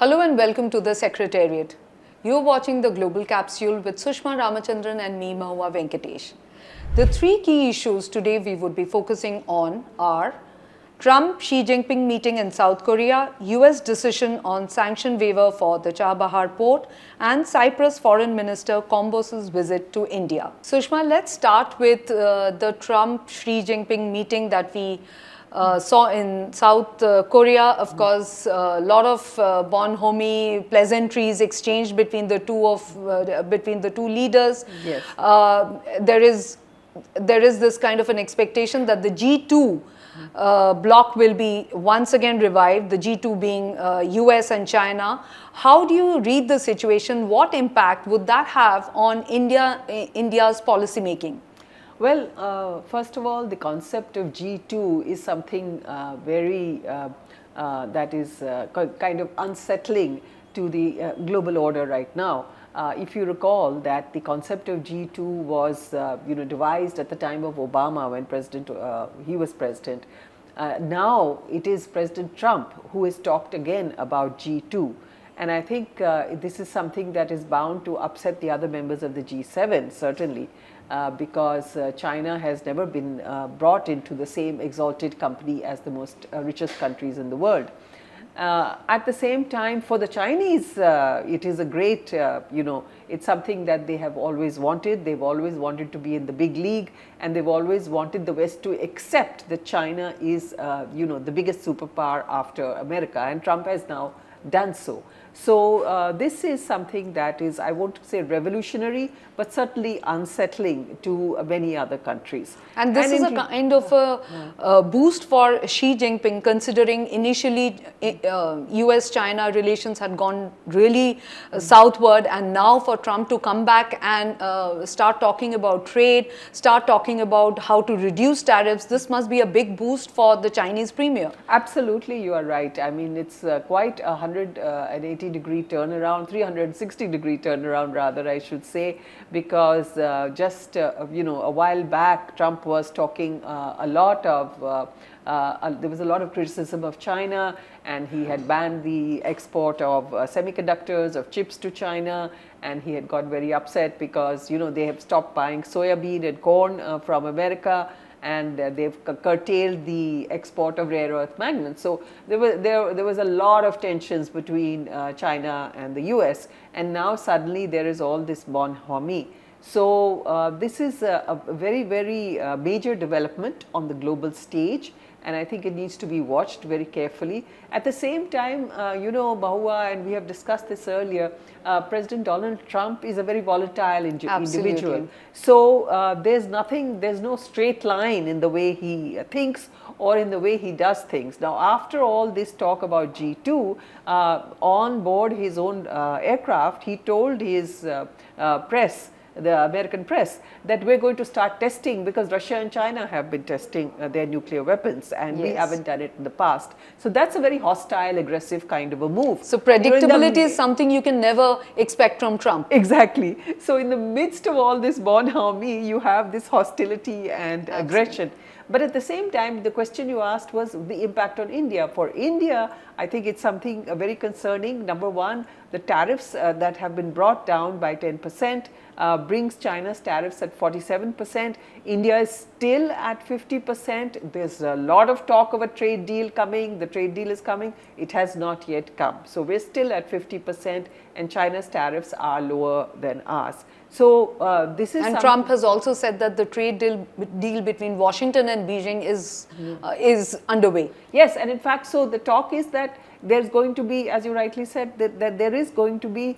Hello and welcome to the Secretariat. You're watching the Global Capsule with Sushma, Ramachandran and me, Mahua, Venkatesh. The three key issues today we would be focusing on are Trump-Xi Jinping meeting in South Korea, US decision on sanction waiver for the Chabahar Port, and Cyprus Foreign Minister Kombos's visit to India. Sushma, let's start with the Trump-Xi Jinping meeting that we saw in South Korea. Of course, a lot of bonhomie pleasantries exchanged between the two leaders. Yes. There is this kind of an expectation that the G2 bloc will be once again revived, the G2 being US and China. How do you read the situation? What impact would that have on India's policy making? Well, first of all, the concept of G2 is something that is kind of unsettling to the global order right now. If you recall that the concept of G2 was devised at the time of Obama when he was president. Now it is President Trump who has talked again about G2. And I think this is something that is bound to upset the other members of the G7, certainly, because China has never been brought into the same exalted company as the most richest countries in the world. At the same time, for the Chinese, it is a great, it's something that they have always wanted. They've always wanted to be in the big league, and they've always wanted the West to accept that China is, the biggest superpower after America, and Trump has now done so. So this is something that is, I won't say revolutionary, but certainly unsettling to many other countries. And this is a kind of a boost for Xi Jinping, considering initially US-China relations had gone really southward, and now for Trump to come back and start talking about trade, start talking about how to reduce tariffs, this must be a big boost for the Chinese premier. Absolutely, you are right. I mean, it's quite a 180-degree turnaround, 360-degree turnaround rather, I should say, because just a while back Trump was talking a lot of there was a lot of criticism of China, and he had banned the export of semiconductors, of chips to China, and he had got very upset because they have stopped buying soya bean and corn from America, and they've curtailed the export of rare earth magnets. So there was a lot of tensions between China and the US, and now suddenly there is all this bonhomie. So this is a very, very major development on the global stage, and I think it needs to be watched very carefully. At the same time, Mahua, and we have discussed this earlier, President Donald Trump is a very volatile individual. So there's no straight line in the way he thinks or in the way he does things. Now, after all this talk about G2, on board his own aircraft, he told his press, the American press, that we're going to start testing because Russia and China have been testing their nuclear weapons, and we haven't done it in the past. So that's a very hostile, aggressive kind of a move. So predictability is something you can never expect from Trump. Exactly. So in the midst of all this bonhomie, you have this hostility and aggression. But at the same time, the question you asked was the impact on India. For India, I think it's something very concerning. Number one, the tariffs that have been brought down by 10% brings China's tariffs at 47%. India is still at 50%. There's a lot of talk of a trade deal coming. The trade deal is coming. It has not yet come. So we're still at 50%, and China's tariffs are lower than ours. So this is. And Trump has also said that the trade deal between Washington and Beijing is underway. Yes, and in fact, so the talk is that there's going to be, as you rightly said, that there is going to be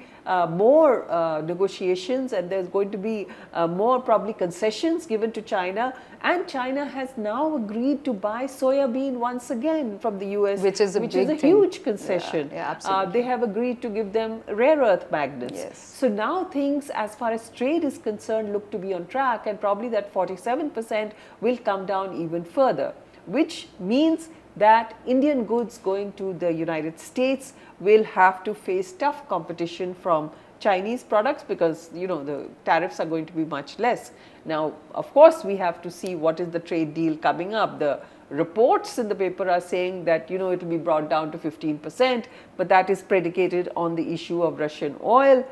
more negotiations, and there's going to be more probably concessions given to China. And China has now agreed to buy soya bean once again from the US, which is a huge concession. Yeah, absolutely. They have agreed to give them rare earth magnets. Yes. So now things, as far as trade is concerned, look to be on track, and probably that 47% will come down even further, which means that Indian goods going to the United States will have to face tough competition from Chinese products because the tariffs are going to be much less. Now, of course, we have to see what is the trade deal coming up. The reports in the paper are saying that, it will be brought down to 15%, but that is predicated on the issue of Russian oil,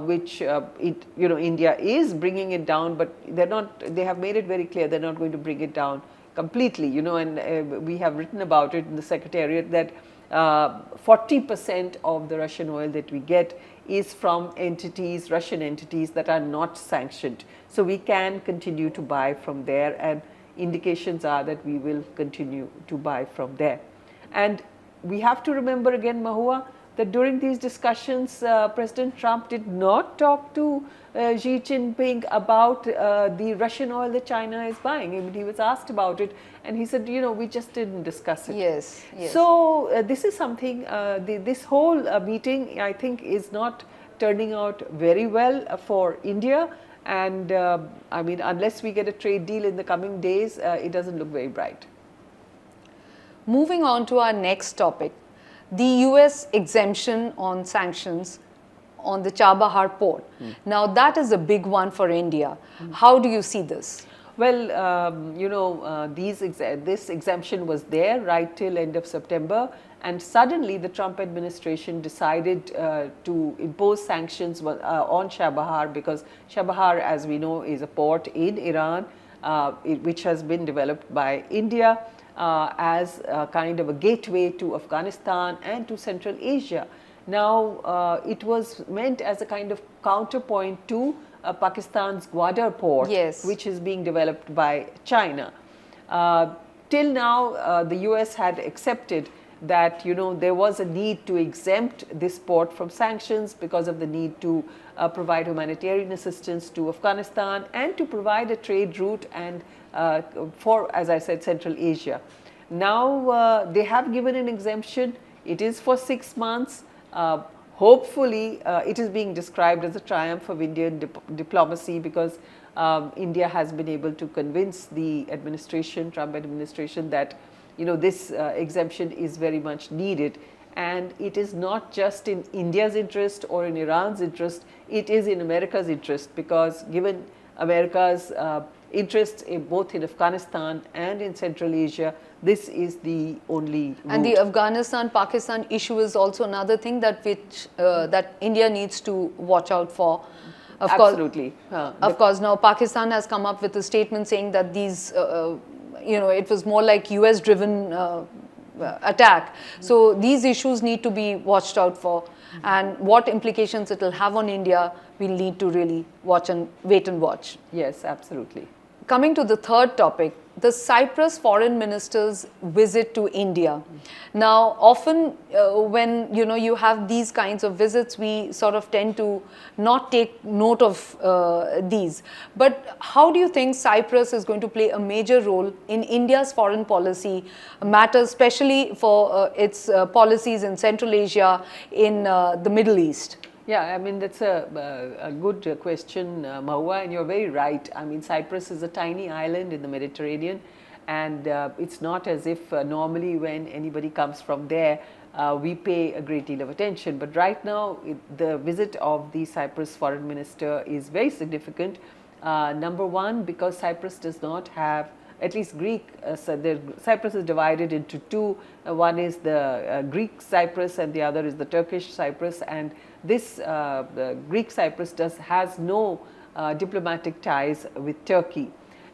which India is bringing it down, but they have made it very clear they're not going to bring it down completely, and we have written about it in the Secretariat that 40% of the Russian oil that we get is from Russian entities that are not sanctioned. So we can continue to buy from there, and indications are that we will continue to buy from there. And we have to remember again, Mahua, that during these discussions, President Trump did not talk to Xi Jinping about the Russian oil that China is buying. I mean, he was asked about it, and he said, we just didn't discuss it. Yes. So this is something, this whole meeting, I think, is not turning out very well for India. And I mean, unless we get a trade deal in the coming days, it doesn't look very bright. Moving on to our next topic, the US exemption on sanctions on the Chabahar Port. Now, that is a big one for India. How do you see this? Well, this exemption was there right till end of September, and suddenly the Trump administration decided to impose sanctions on Chabahar, because Chabahar, as we know, is a port in Iran, which has been developed by India as a kind of a gateway to Afghanistan and to Central Asia. Now, it was meant as a kind of counterpoint to Pakistan's Gwadar port, yes, which is being developed by China. Till now, the US had accepted that there was a need to exempt this port from sanctions because of the need to provide humanitarian assistance to Afghanistan and to provide a trade route and for, as I said, Central Asia. Now they have given an exemption. It is for 6 months. Hopefully, it is being described as a triumph of Indian diplomacy, because India has been able to convince the administration, Trump administration, that this exemption is very much needed, and it is not just in India's interest or in Iran's interest, it is in America's interest, because given America's interests both in Afghanistan and in Central Asia, this is the only route. And the Afghanistan-Pakistan issue is also another thing that India needs to watch out for. Absolutely. Of course, now Pakistan has come up with a statement saying that these, it was more like US-driven attack. So these issues need to be watched out for, and what implications it will have on India, we'll need to really wait and watch. Yes, absolutely. Coming to the third topic, the Cyprus Foreign Minister's visit to India. Now, often when you have these kinds of visits, we sort of tend to not take note of these. But how do you think Cyprus is going to play a major role in India's foreign policy matters, especially for its policies in Central Asia, in the Middle East? Yeah, I mean, that's a good question, Mahua, and you're very right. I mean, Cyprus is a tiny island in the Mediterranean, and it's not as if normally when anybody comes from there, we pay a great deal of attention. But right now, the visit of the Cyprus Foreign Minister is very significant. Number one, because Cyprus does not have, at least Greek, Cyprus is divided into two. One is the Greek Cyprus and the other is the Turkish Cyprus, and this Greek Cyprus has no diplomatic ties with Turkey.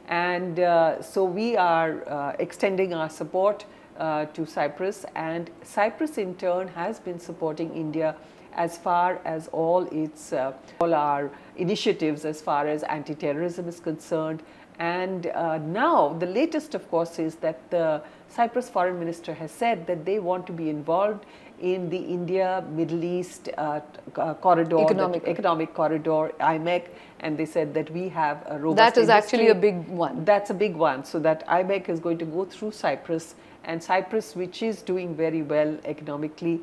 And so we are extending our support to Cyprus, and Cyprus in turn has been supporting India as far as all our initiatives as far as anti-terrorism is concerned. And now the latest, of course, is that the Cyprus Foreign Minister has said that they want to be involved in the India-Middle East corridor, economic corridor, IMEC, and they said that we have a robust That is industry. actually a big one. That's a big one. So that IMEC is going to go through Cyprus, and Cyprus, which is doing very well economically,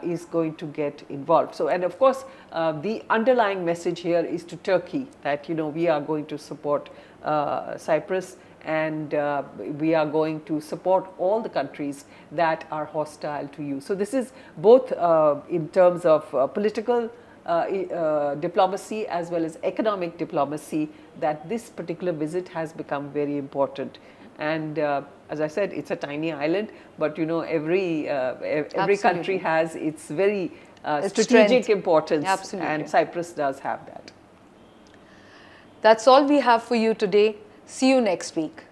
is going to get involved. So, and of course, the underlying message here is to Turkey that, we are going to support Cyprus, and we are going to support all the countries that are hostile to you. So this is both in terms of political diplomacy as well as economic diplomacy, that this particular visit has become very important. And as I said, it's a tiny island, but you know, every country has its very strategic strength. importance, Absolutely. and Cyprus does have that. That's all we have for you today. See you next week.